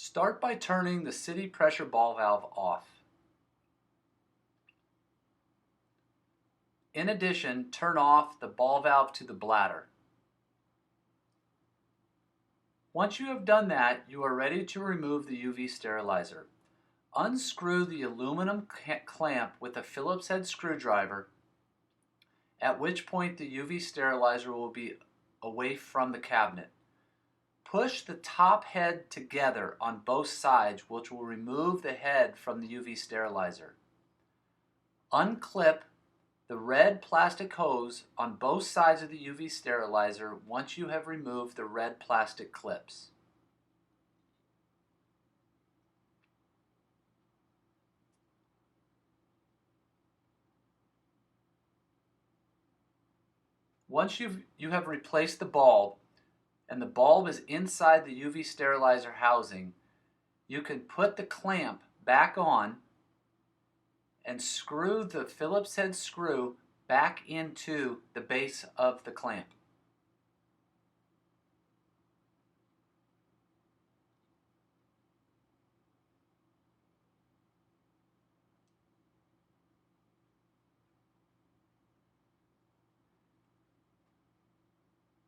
Start by turning the city pressure ball valve off. In addition, turn off the ball valve to the bladder. Once you have done that, you are ready to remove the UV sterilizer. Unscrew the aluminum clamp with a Phillips head screwdriver, at which point the UV sterilizer will be away from the cabinet. Push the top head together on both sides, which will remove the head from the UV sterilizer. Unclip the red plastic hose on both sides of the UV sterilizer once you have removed the red plastic clips. Once you have replaced the bulb, and the bulb is inside the UV sterilizer housing, you can put the clamp back on and screw the Phillips head screw back into the base of the clamp.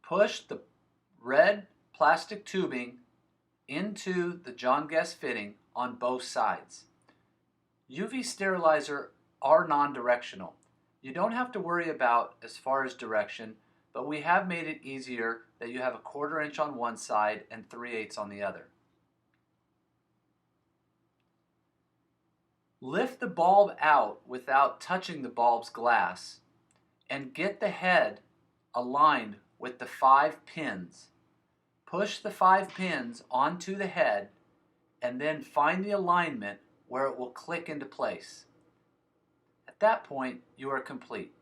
Push the red plastic tubing into the John Guest fitting on both sides. UV sterilizer are non-directional. You don't have to worry about as far as direction, but we have made it easier that you have a 1/4 inch on one side and 3/8 on the other. Lift the bulb out without touching the bulb's glass and get the head aligned with the 5 pins. Push the 5 pins onto the head and then find the alignment where it will click into place. At that point, you are complete.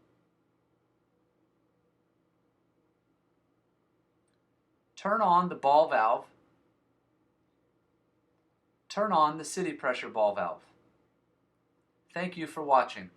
Turn on the ball valve. Turn on the city pressure ball valve. Thank you for watching.